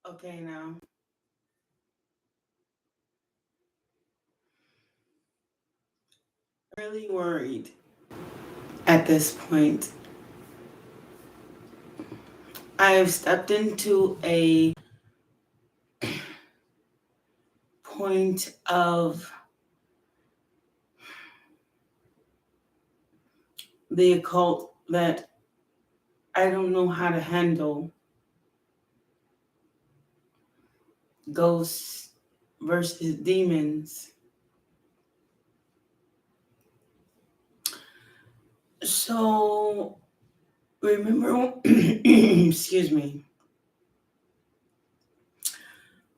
Okay, now. Really worried at this point. I've stepped into a point of the occult that I don't know how to handle. Ghosts versus demons. So, remember, excuse me.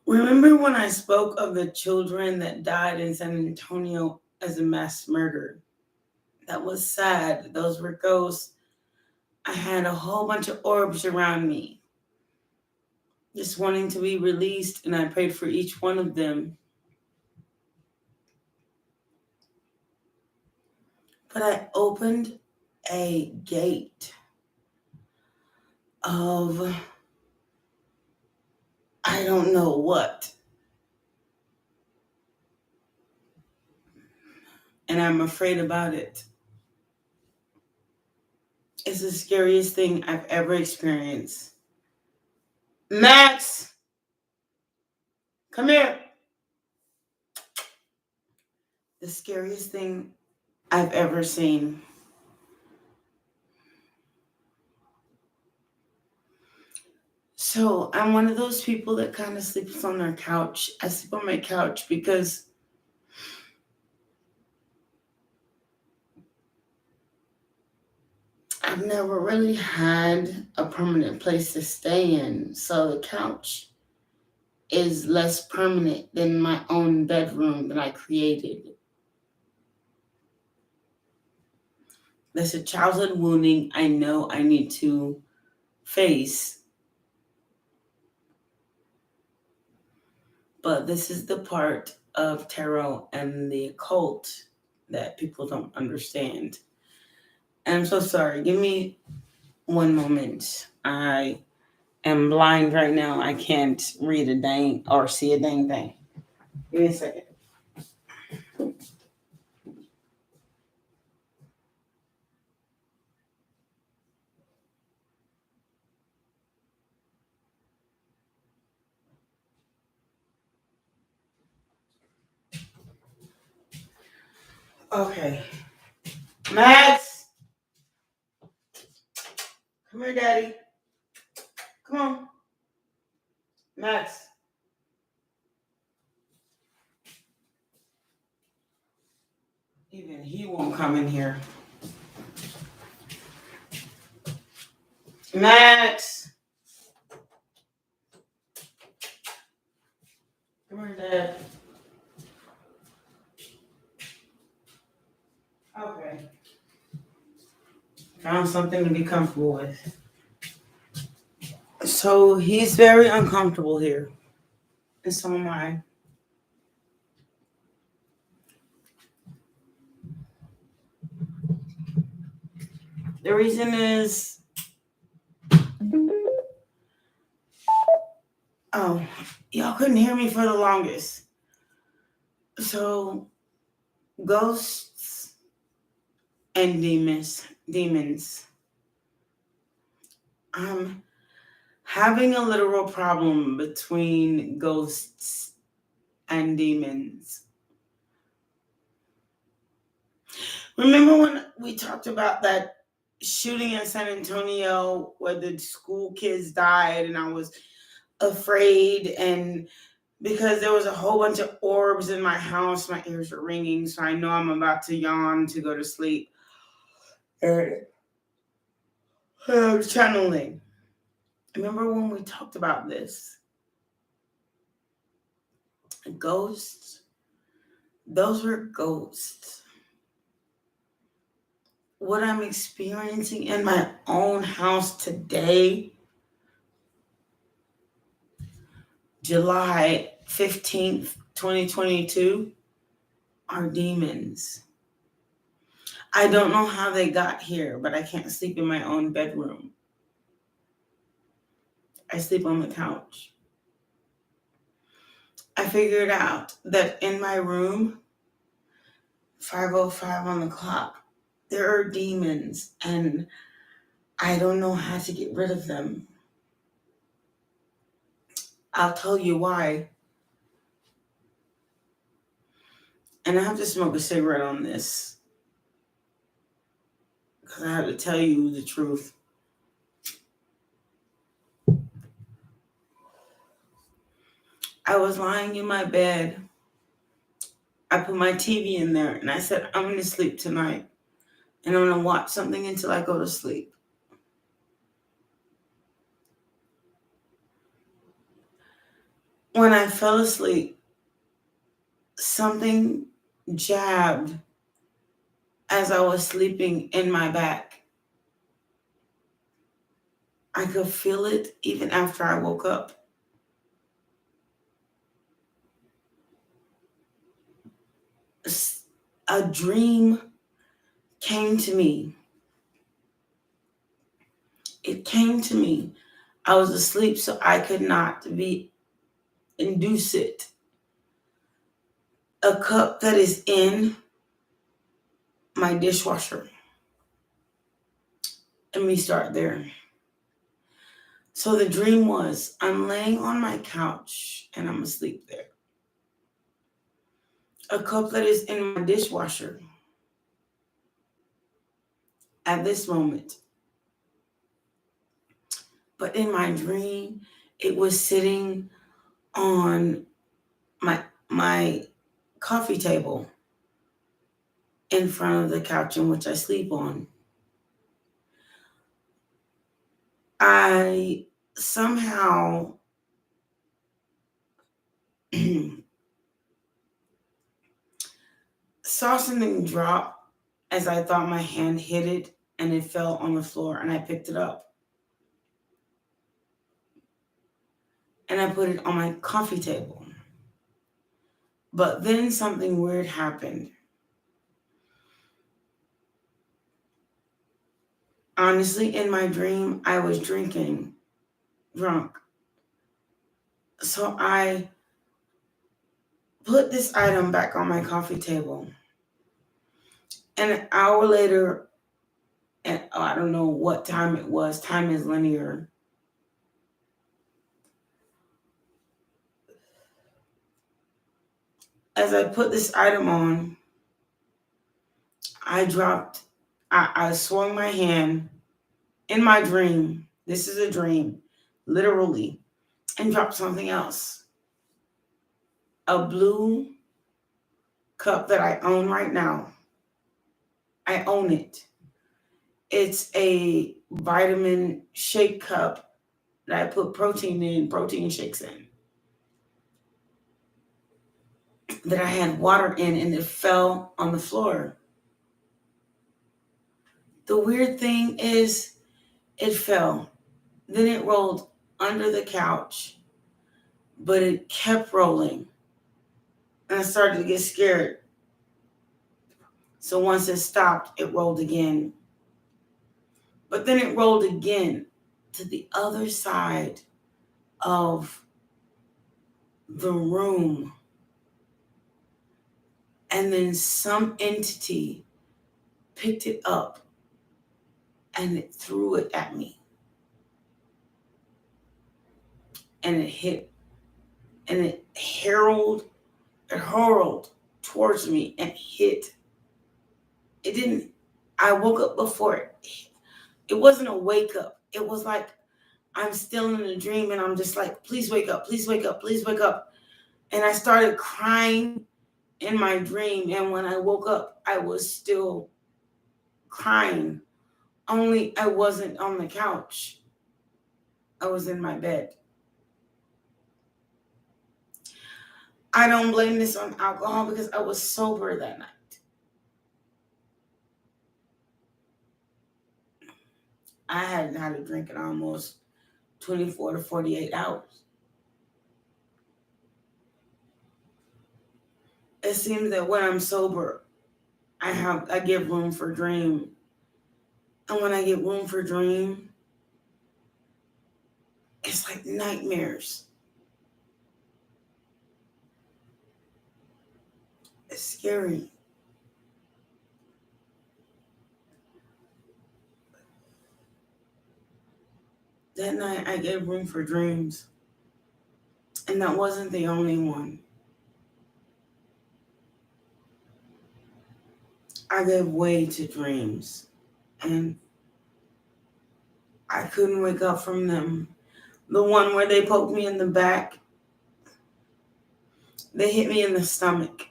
Remember when I spoke of the children that died in San Antonio as a mass murder? That was sad. Those were ghosts. I had a whole bunch of orbs around me, just wanting to be released, and I prayed for each one of them. But I opened a gate of I don't know what. And I'm afraid about it. It's the scariest thing I've ever experienced. Max, come here. The scariest thing I've ever seen. So I'm one of those people that kind of sleeps on their couch. I sleep on my couch because I've never really had a permanent place to stay in. So the couch is less permanent than my own bedroom that I created. That's a childhood wounding I know I need to face. But this is the part of tarot and the occult that people don't understand. And I'm so sorry. Give me one moment. I am blind right now. I can't read a dang or see a dang thing. Give me a second. Okay. Max! Come here, Daddy. Come on. Max. Even he won't come in here. Max! Come here, Dad. Okay. Found something to be comfortable with. So he's very uncomfortable here. And so am I. The reason is, oh, y'all couldn't hear me for the longest. So, ghosts and demons. I'm having a literal problem between ghosts and demons. Remember when we talked about that shooting in San Antonio where the school kids died and I was afraid, and because there was a whole bunch of orbs in my house, my ears are ringing, so I know I'm about to yawn to go to sleep. I'm channeling. Remember when we talked about this? Ghosts. Those were ghosts. What I'm experiencing in my own house today, July 15th, 2022, are demons. I don't know how they got here, but I can't sleep in my own bedroom. I sleep on the couch. I figured out that in my room, 5:05 on the clock, there are demons, and I don't know how to get rid of them. I'll tell you why. And I have to smoke a cigarette on this because I have to tell you the truth. I was lying in my bed. I put my TV in there and I said, I'm going to sleep tonight. And I'm going to watch something until I go to sleep. When I fell asleep, something jabbed as I was sleeping in my back. I could feel it even after I woke up. A dream came to me. It came to me. I was asleep, so I could not induce it. A cup that is in my dishwasher. Let me start there. So the dream was, I'm laying on my couch and I'm asleep there. A cup that is in my dishwasher at this moment. But in my dream, it was sitting on my coffee table in front of the couch in which I sleep on. I somehow saw something drop as I thought my hand hit it, and it fell on the floor, and I picked it up. And I put it on my coffee table. But then something weird happened. Honestly, in my dream, I was drunk. So I put this item back on my coffee table. And an hour later, and I don't know what time it was, time is linear. As I put this item on, I swung my hand in my dream. This is a dream, literally, and dropped something else. A blue cup that I own right now. I own it. It's a vitamin shake cup that I put protein shakes in. That I had water in, and it fell on the floor. The weird thing is, it fell. Then it rolled under the couch, but it kept rolling. And I started to get scared. So once it stopped, it rolled again. But then it rolled again to the other side of the room. And then some entity picked it up and it threw it at me. And it hit, and it hurled towards me and hit. It didn't, I woke up before it. It wasn't a wake up. It was like I'm still in a dream and I'm just like, please wake up, please wake up, please wake up. And I started crying in my dream. And when I woke up, I was still crying. Only I wasn't on the couch. I was in my bed. I don't blame this on alcohol because I was sober that night. I hadn't had a drink in almost 24 to 48 hours. It seems that when I'm sober, I give room for dream. And when I get room for dream, it's like nightmares. It's scary. That night I gave room for dreams. And that wasn't the only one. I gave way to dreams. And I couldn't wake up from them. The one where they poked me in the back, they hit me in the stomach.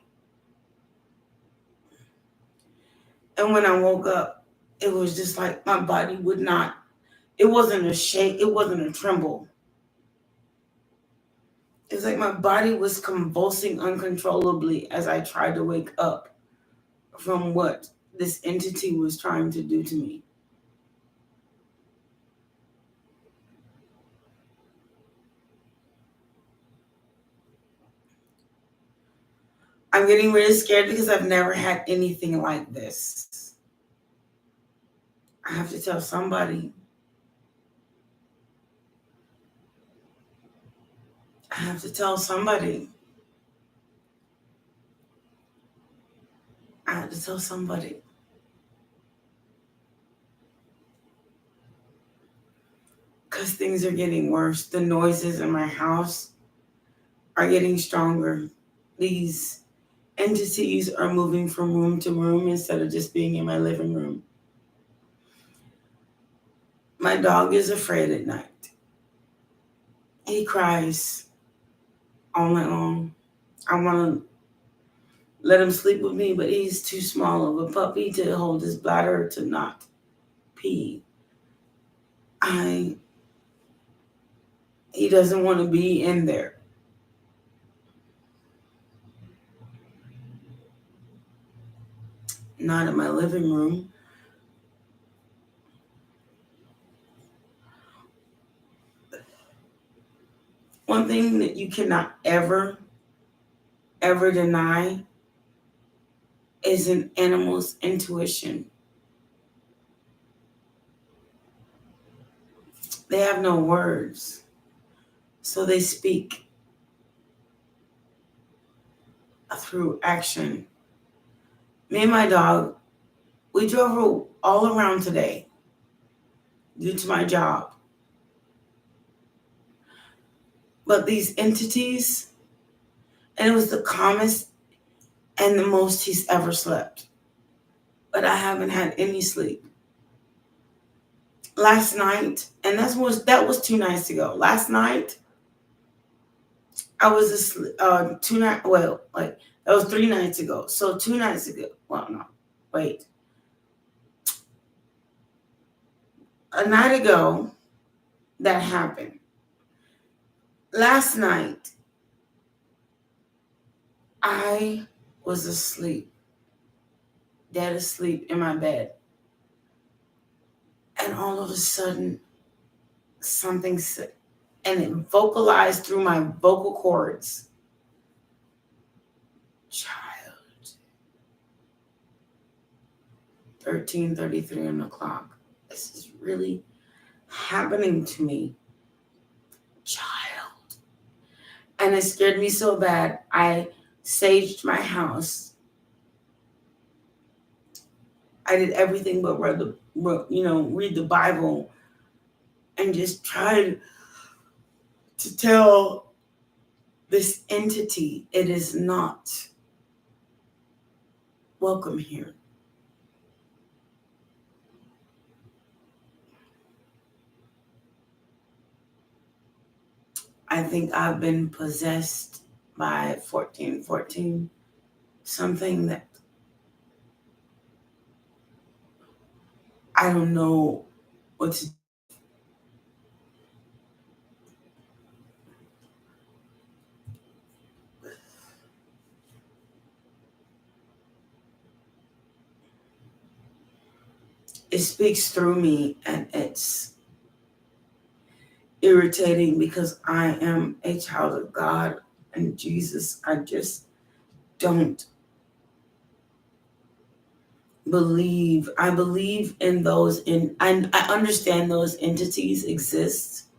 And when I woke up, it was just like my body would not, it wasn't a shake, it wasn't a tremble. It was like my body was convulsing uncontrollably as I tried to wake up from what this entity was trying to do to me. I'm getting really scared because I've never had anything like this. I have to tell somebody. I have to tell somebody. I have to tell somebody. Because things are getting worse. The noises in my house are getting stronger. These entities are moving from room to room instead of just being in my living room. My dog is afraid at night. He cries all night long. I want to let him sleep with me, but he's too small of a puppy to hold his bladder to not pee. He doesn't want to be in there. Not in my living room. One thing that you cannot ever deny is an animal's intuition. They have no words, so they speak through action. Me and my dog, we drove all around today due to my job. But these entities, and it was the calmest and the most he's ever slept. But I haven't had any sleep. Last night, and that was 2 nights ago. Last night, I was asleep. That was 3 nights ago. So 2 nights ago. Well, no, wait. A night ago, that happened. Last night, I was asleep, dead asleep in my bed. And all of a sudden, something said, and it vocalized through my vocal cords. Child. 13:33 on the clock. This is really happening to me. Child. And it scared me so bad, I saged my house. I did everything but read the Bible and just tried to tell this entity it is not welcome here. I think I've been possessed by 1414, something that I don't know what to do. It speaks through me, and it's irritating because I am a child of God and Jesus. I just don't believe. I believe in those, I understand those entities exist.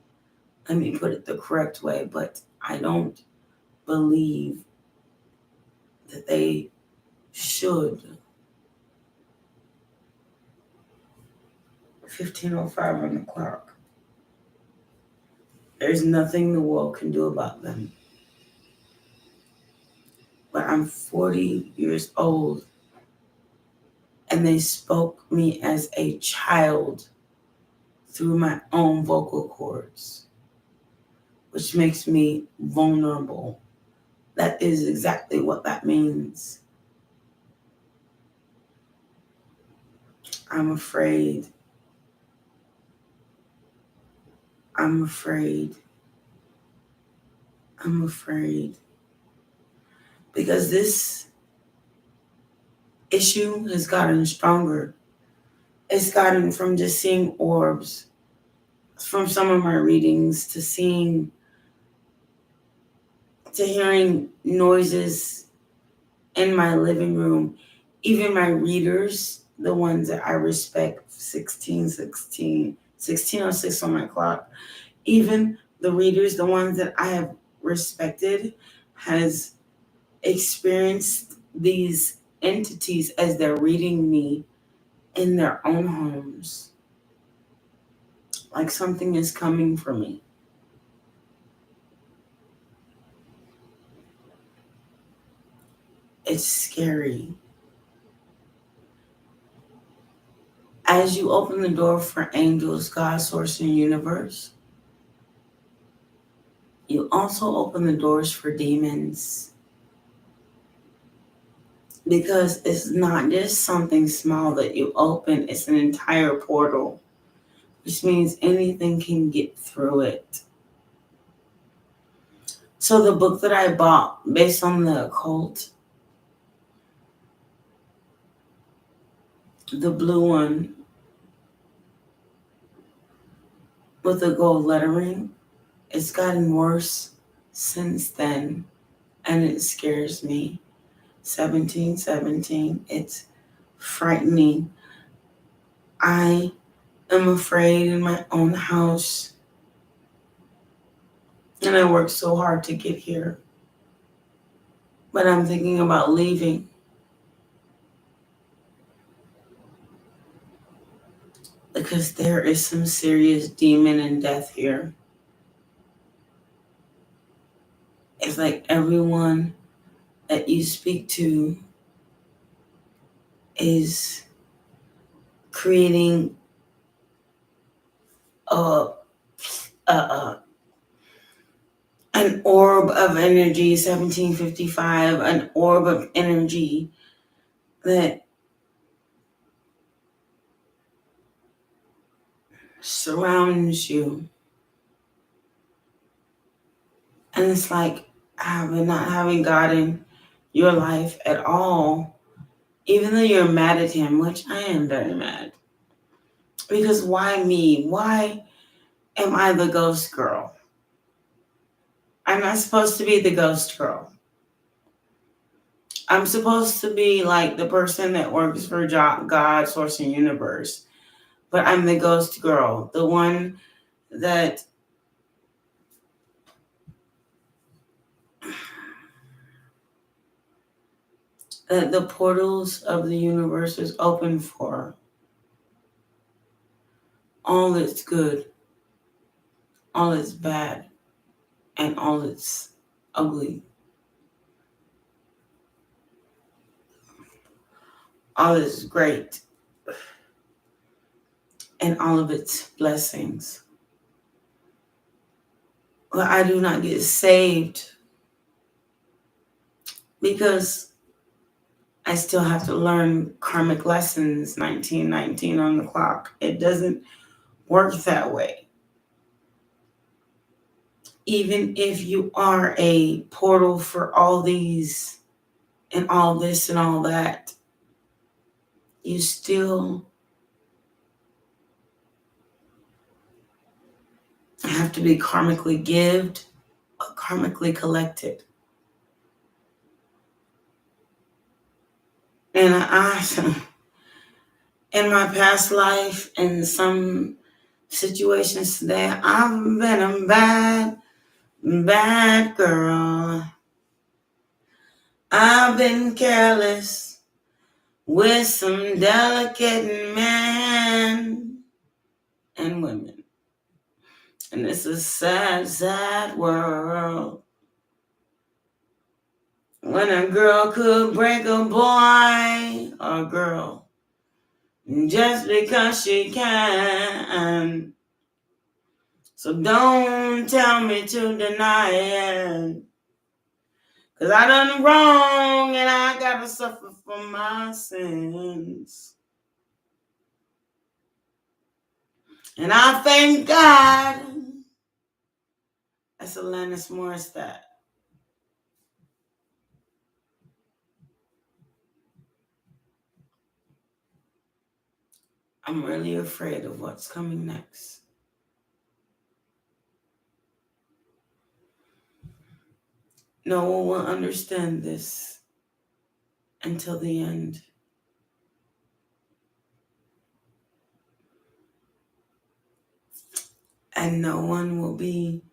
Let me put it the correct way, but I don't believe that they should. 15:05 on the clock. There's nothing the world can do about them. But I'm 40 years old, and they spoke me as a child through my own vocal cords, which makes me vulnerable. That is exactly what that means. I'm afraid. I'm afraid. I'm afraid. Because this issue has gotten stronger. It's gotten from just seeing orbs, from some of my readings, to hearing noises in my living room. Even my readers, the ones that I respect, 16:06 on my clock, even the readers, the ones that I have respected, has experienced these entities as they're reading me in their own homes. Like something is coming for me. It's scary. As you open the door for angels, God, source, and universe, you also open the doors for demons. Because it's not just something small that you open, it's an entire portal, which means anything can get through it. So the book that I bought based on the occult, the blue one with the gold lettering, it's gotten worse since then, and it scares me. 1717, it's frightening. I am afraid in my own house, and I worked so hard to get here. But I'm thinking about leaving. Because there is some serious demon and death here. It's like everyone that you speak to is creating an orb of energy, 1755, an orb of energy that surrounds you. And it's like not having God in your life at all, even though you're mad at him, which I am very mad. Because why me? Why am I the ghost girl? I'm not supposed to be the ghost girl. I'm supposed to be like the person that works for God, source, and universe. But I'm the ghost girl, the one that the portals of the universe is open for. All that's good, all that's bad, and all that's ugly. All is great, and all of its blessings. But I do not get saved because I still have to learn karmic lessons, 1919 on the clock. It doesn't work that way. Even if you are a portal for all these and all this and all that, you still have to be karmically gived or karmically collected. And in my past life, in some situations today, I've been a bad girl. I've been careless. with some delicate men and women. And it's a sad, sad world when a girl could break a boy or girl just because she can. So don't tell me to deny it, 'cause I done wrong and I gotta suffer for my sins. And I thank God. That's Alanis Morissette. I'm really afraid of what's coming next. No one will understand this until the end. And no one will be.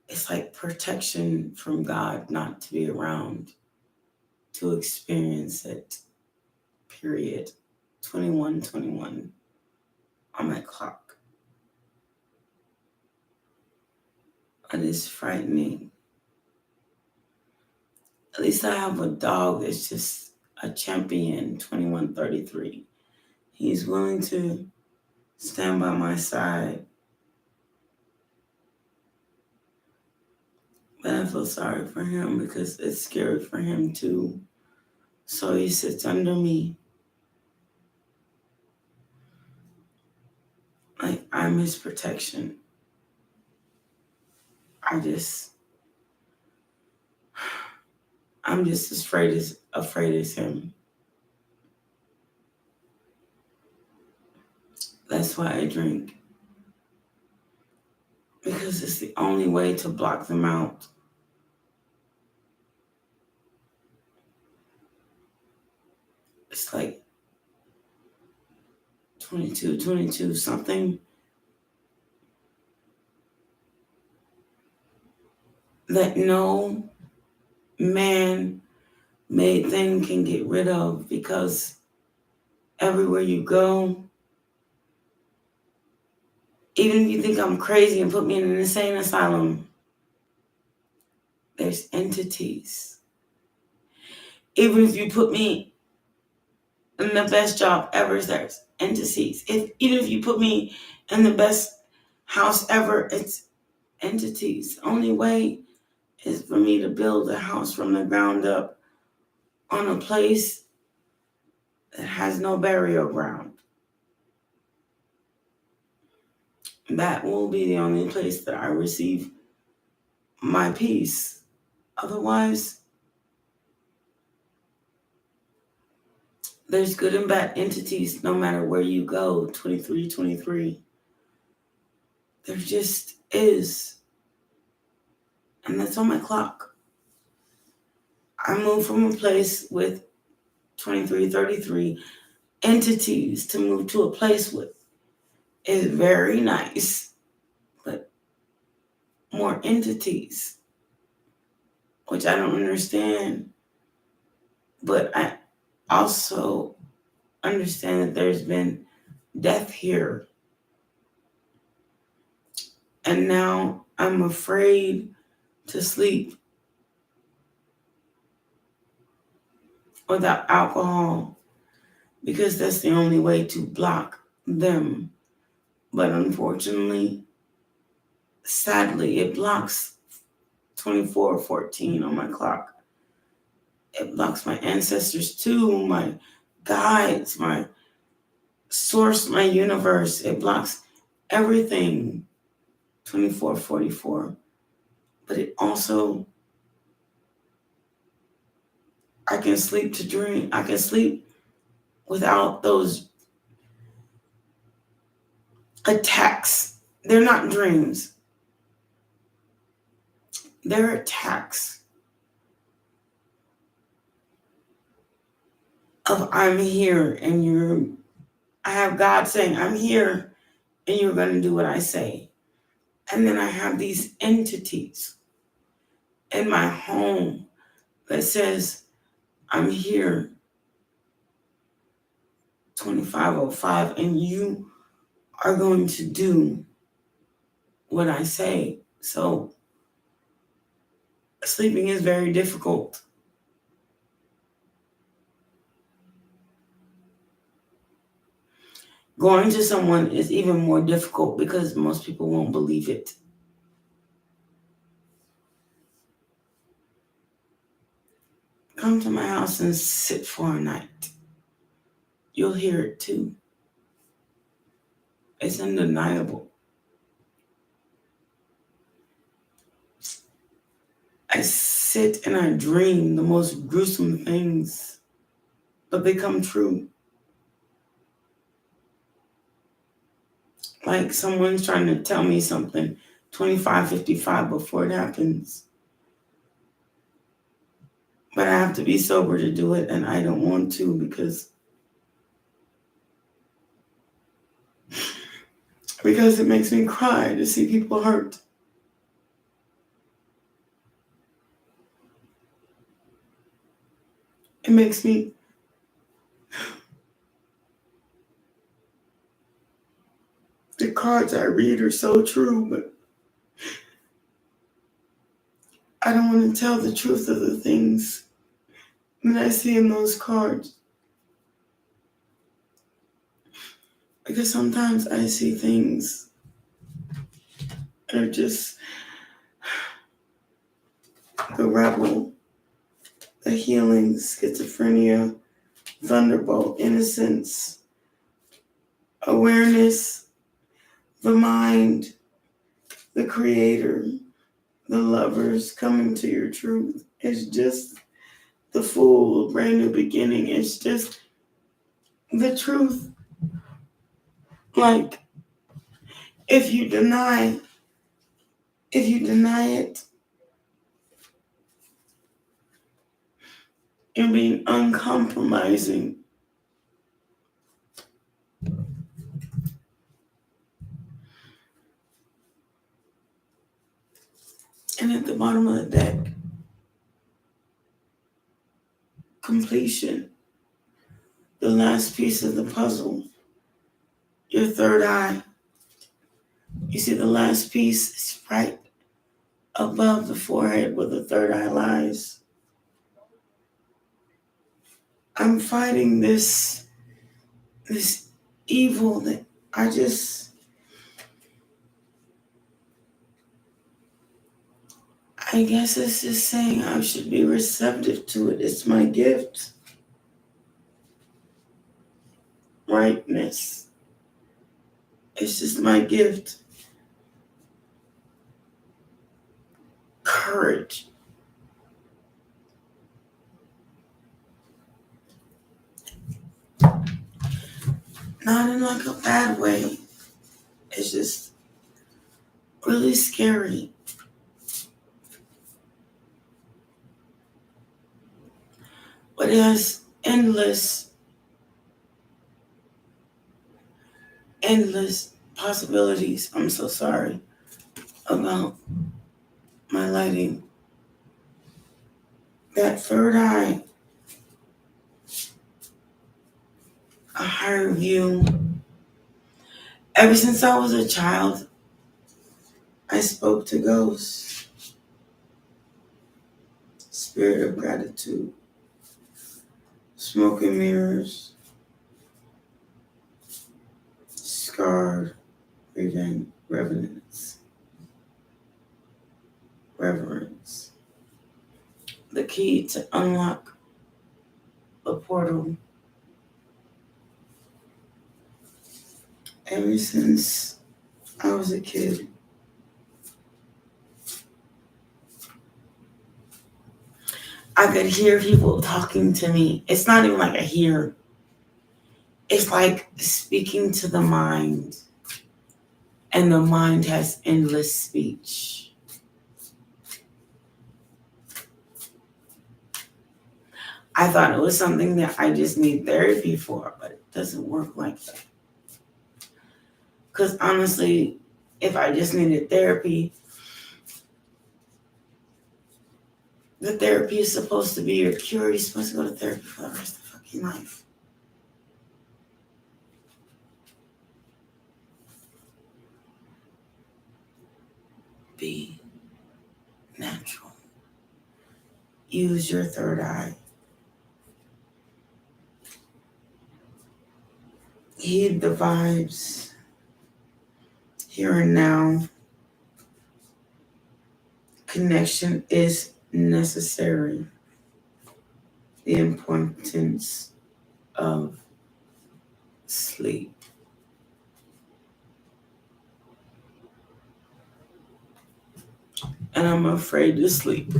It's like protection from God not to be around to experience it. Period. 21:21 on my clock. It is frightening. At least I have a dog that's just a champion, 2133. He's willing to stand by my side. But I feel sorry for him because it's scary for him too. So he sits under me. Like I'm his protection. I'm just as afraid as him. That's why I drink. Because it's the only way to block them out. It's like 22, something that no man-made thing can get rid of, because everywhere you go, even if you think I'm crazy and put me in an insane asylum, there's entities. Even if you put me in the best job ever, there's entities. Even if you put me in the best house ever, it's entities. The only way is for me to build a house from the ground up on a place that has no burial ground. That will be the only place that I receive my peace. Otherwise, there's good and bad entities no matter where you go, 2323. There just is. And that's on my clock. I moved from a place with 2333 entities to move to a place with is very nice, but more entities, which I don't understand. But I also understand that there's been death here. And now I'm afraid to sleep without alcohol, because that's the only way to block them. But unfortunately, sadly, it blocks 24:14 on my clock. It blocks my ancestors too, my guides, my source, my universe. It blocks everything, 24:44. But it also, I can sleep to dream. I can sleep without those attacks. They're not dreams. They're attacks of I'm here and I have God saying I'm here and you're going to do what I say. And then I have these entities in my home that says I'm here 25:05, and you are going to do what I say. So sleeping is very difficult. Going to someone is even more difficult because most people won't believe it. Come to my house and sit for a night. You'll hear it too. It's undeniable. I sit and I dream the most gruesome things, but they come true. Like someone's trying to tell me something 25:55 before it happens. But I have to be sober to do it, and I don't want to because it makes me cry to see people hurt. It makes me the cards I read are so true, but I don't want to tell the truth of the things that I see in those cards. Because sometimes I see things that are just the rebel, the healing, schizophrenia, thunderbolt, innocence, awareness, the mind, the creator, the lovers coming to your truth. It's just the full brand new beginning. It's just the truth. Like, if you deny it, you're being uncompromising. And at the bottom of the deck, completion. The last piece of the puzzle. Your third eye. You see the last piece is right above the forehead where the third eye lies. I'm fighting this evil that I guess it's just saying I should be receptive to it. It's my gift. Rightness. It's just my gift. Courage. Not in like a bad way. It's just really scary. But it has endless possibilities. I'm so sorry about my lighting. That third eye, a higher view. Ever since I was a child, I spoke to ghosts. Spirit of gratitude. Smoke and mirrors. Scarred reverence. Reverence. The key to unlock the portal. Ever since I was a kid, I could hear people talking to me. It's not even like I hear. It's like speaking to the mind. And the mind has endless speech. I thought it was something that I just need therapy for, but it doesn't work like that. Because honestly, if I just needed therapy, The therapy is supposed to be your cure. You're supposed to go to therapy for the rest of fucking life. Be natural. Use your third eye. Heed the vibes. Here and now. Connection is necessary. The importance of sleep. And I'm afraid to sleep.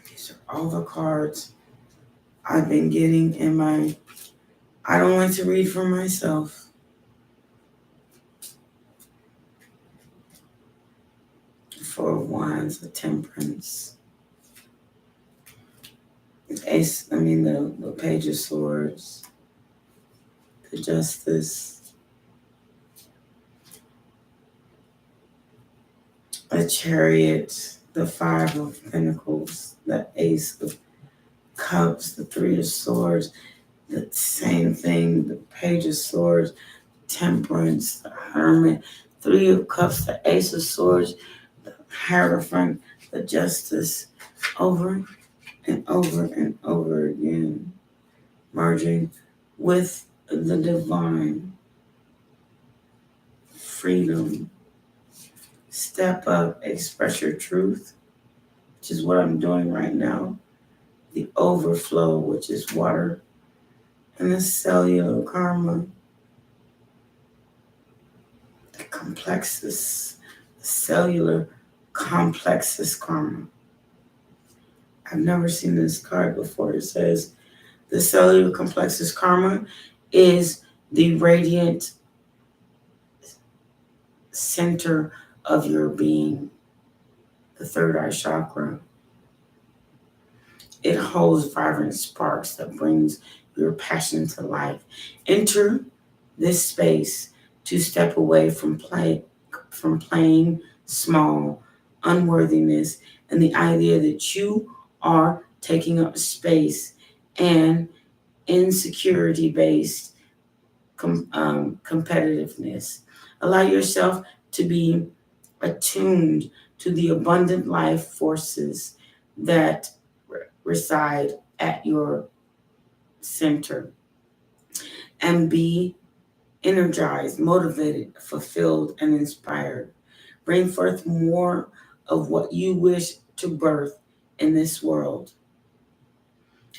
These are all the cards I've been getting in my... I don't like to read for myself. Four of Wands, the Temperance. The Page of Swords. The Justice. The Chariot. The Five of Pentacles. The Ace of Cups. The Three of Swords. The same thing. The Page of Swords. Temperance. The Hermit. Three of Cups. The Ace of Swords. The Hierophant. The Justice. Over and over and over again. Merging with the divine. Freedom. Step up, express your truth, which is what I'm doing right now. The overflow, which is water. And the cellular karma. The complexus. The cellular complexus karma. I've never seen this card before. It says the cellular complexus karma is the radiant center of your being, the third eye chakra. It holds vibrant sparks that brings your passion to life. Enter this space to step away from playing small, unworthiness, and the idea that you are taking up space and insecurity-based competitiveness. Allow yourself to be attuned to the abundant life forces that reside at your center, and be energized, motivated, fulfilled, and inspired. Bring forth more of what you wish to birth in this world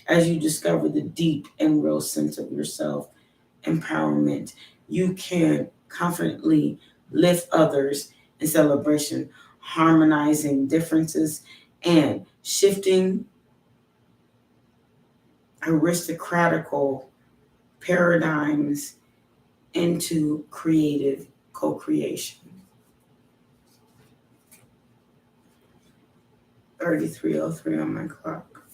as you discover the deep and real sense of yourself. Empowerment. You can confidently lift others in celebration, harmonizing differences, and shifting aristocratical paradigms into creative co-creation. 3303 on my clock.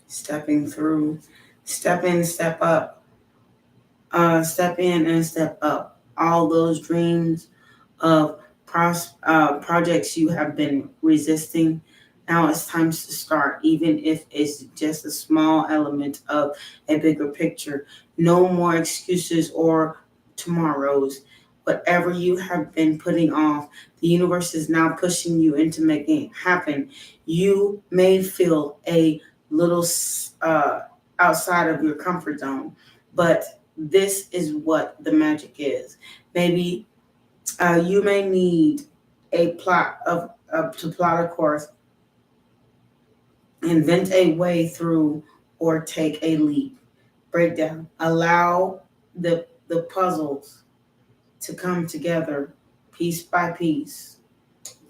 Stepping through, step in, step up, step in and step up. All those dreams of projects you have been resisting, now it's time to start, even if it's just a small element of a bigger picture. No more excuses or tomorrows. Whatever you have been putting off, the universe is now pushing you into making it happen. You may feel a little outside of your comfort zone, but this is what the magic is. Maybe you may need a to plot a course, invent a way through, or take a leap. Break down. Allow the puzzles to come together piece by piece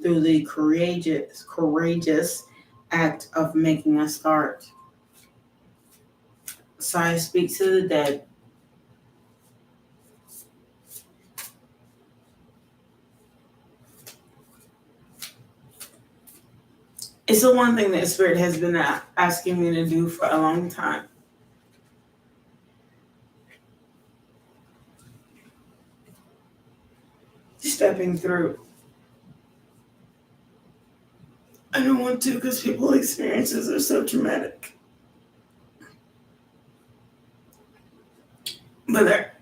through the courageous act of making a start. So I speak to the dead. It's the one thing that Spirit has been asking me to do for a long time. stepping through. I don't want to because people's experiences are so traumatic. But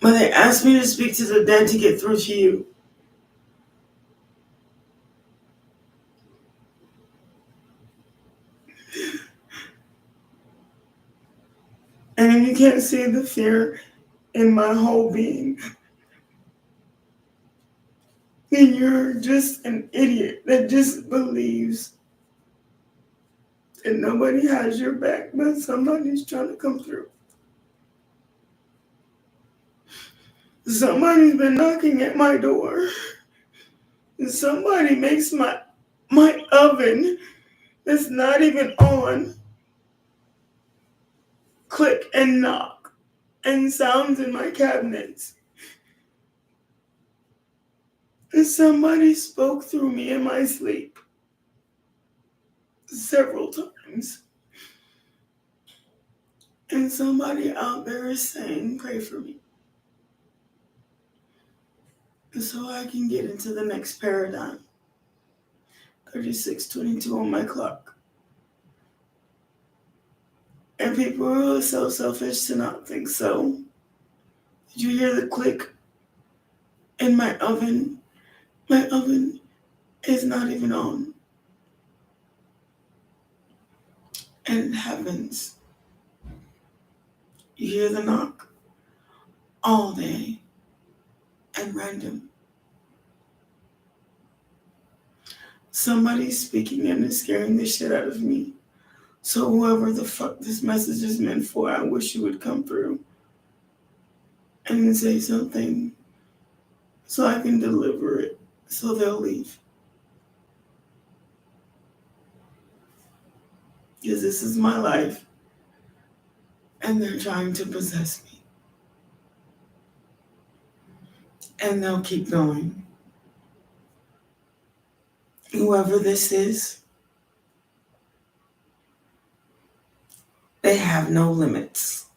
they asked me to speak to the dead to get through to you. And you can't see the fear in my whole being. And you're just an idiot that just believes that nobody has your back, but somebody's trying to come through. Somebody's been knocking at my door. And somebody makes my oven that's not even on click and knock and sounds in my cabinets. And somebody spoke through me in my sleep several times. And somebody out there is saying, pray for me. And so I can get into the next paradigm. 36:22 on my clock. And people are so selfish to not think so. Did you hear the click in my oven? My oven is not even on. And it happens. You hear the knock all day and random. Somebody's speaking and it's scaring the shit out of me. So whoever the fuck this message is meant for, I wish you would come through and say something so I can deliver it so they'll leave. Because this is my life and they're trying to possess me. And they'll keep going. Whoever this is, they have no limits.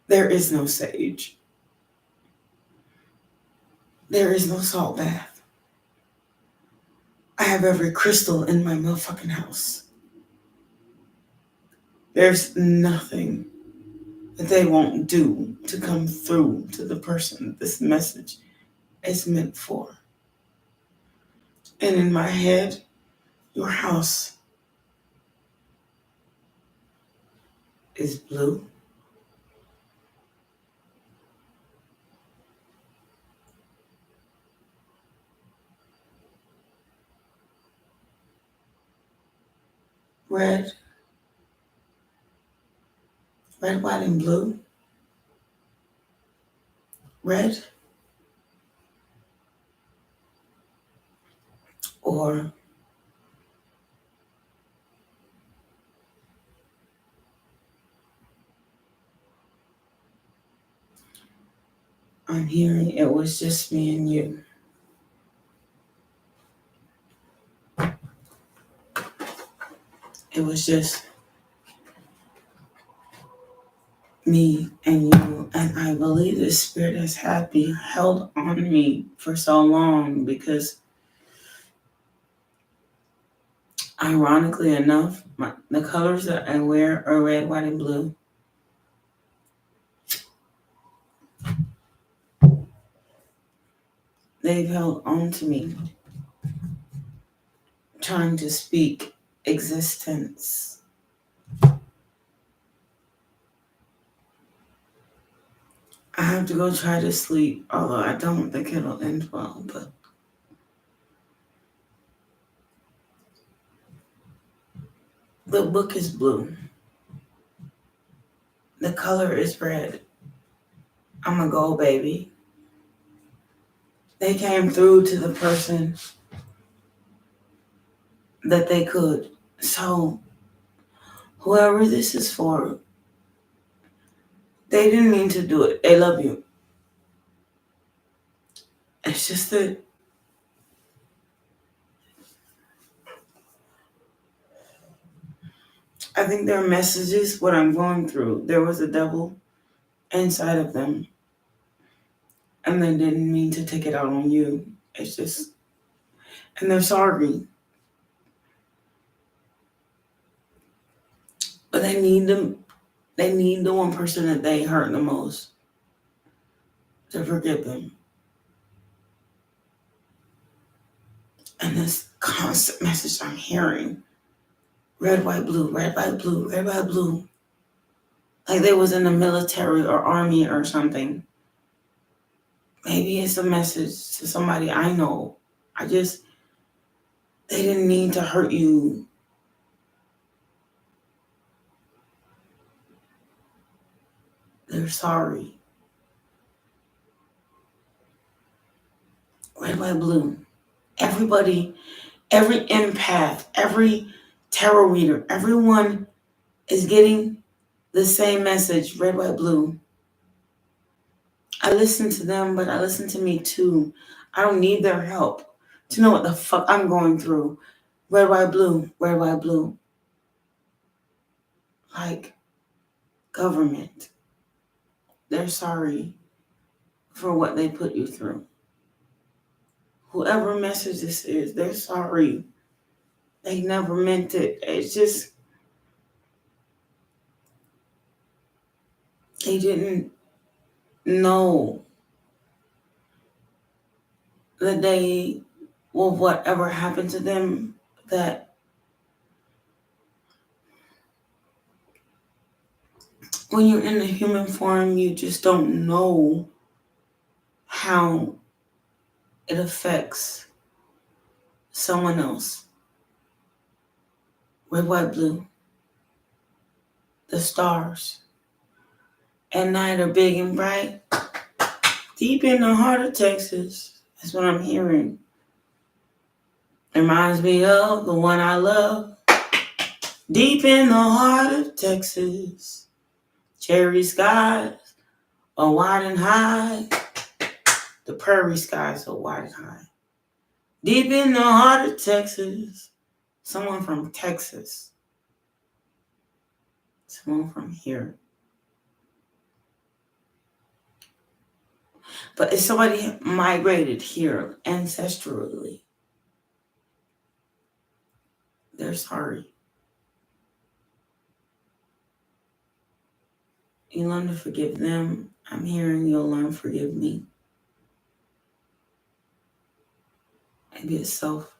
There is no sage. There is no salt bath. I have every crystal in my motherfucking house. There's nothing that they won't do to come through to the person this message is meant for. And in my head, your house is blue. Red, white, and blue. Red or I'm hearing it was just me and you. It was just me and you, and I believe the spirit has held on me for so long because ironically enough, the colors that I wear are red, white, and blue. They've held on to me, trying to speak existence. I have to go try to sleep, although I don't think it'll end well, but the book is blue. The color is red. I'm a gold baby. They came through to the person that they could. So, whoever this is for, they didn't mean to do it. They love you. It's just that I think their messages, what I'm going through, there was a devil inside of them. and they didn't mean to take it out on you. It's just, and they're sorry. But they need the one person that they hurt the most to forgive them. And this constant message I'm hearing, red, white, blue, red, white, blue, red, white, blue. Like they was in the military or army or something. Maybe it's a message to somebody I know. They didn't mean to hurt you. They're sorry. Red, white, blue. Everybody, every empath, every tarot reader, everyone is getting the same message, red, white, blue. I listen to them, but I listen to me too. I don't need their help to know what the fuck I'm going through. Red, white, blue, red, white, blue. Like, government. They're sorry for what they put you through. Whoever message this is, they're sorry. They never meant it. It's just, they didn't know the day of whatever happened to them, that when you're in the human form, you just don't know how it affects someone else. Red, white, blue. The stars at night are big and bright. Deep in the heart of Texas. That's what I'm hearing. Reminds me of the one I love. Deep in the heart of Texas. Cherry skies are wide and high. The prairie skies are wide and high. Deep in the heart of Texas. Someone from Texas. Someone from here. But if somebody migrated here ancestrally, they're sorry. You learn to forgive them. I'm hearing you'll learn to forgive me. Maybe it's self.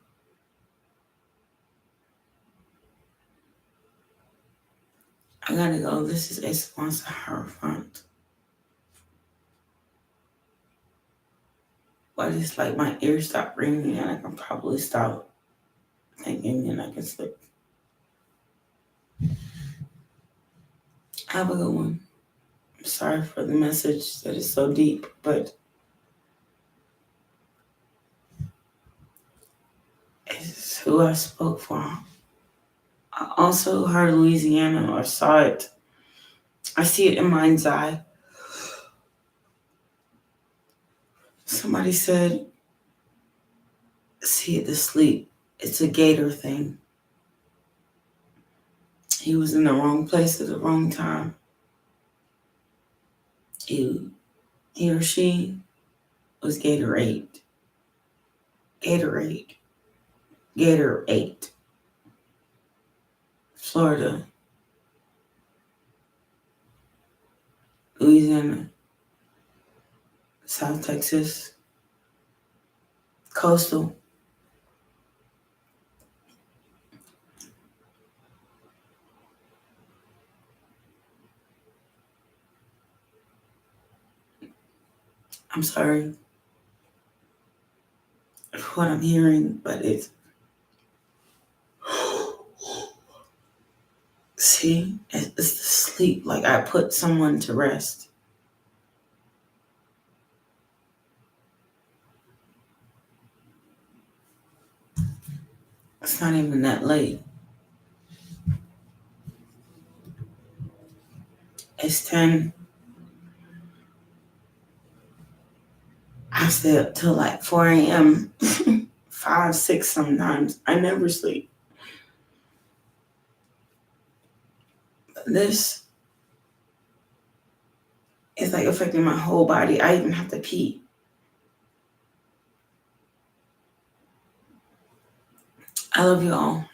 I gotta go. This is a sponsor front. But it's like my ears stop ringing and I can probably stop thinking and I can sleep. Have a good one. I'm sorry for the message that is so deep, but it's who I spoke for. I also heard Louisiana or saw it. I see it in mind's eye. Somebody said, see it to sleep. It's a gator thing. He was in the wrong place at the wrong time. He or she was Gatorade. Gatorade. Gatorade. Florida. Louisiana. South Texas. Coastal. I'm sorry for what I'm hearing, but it's... See, it's the sleep. Like I put someone to rest. It's not even that late. It's 10. I stay up till like 4 a.m. 5, 6 sometimes. I never sleep. This is like affecting my whole body. I even have to pee. I love you all.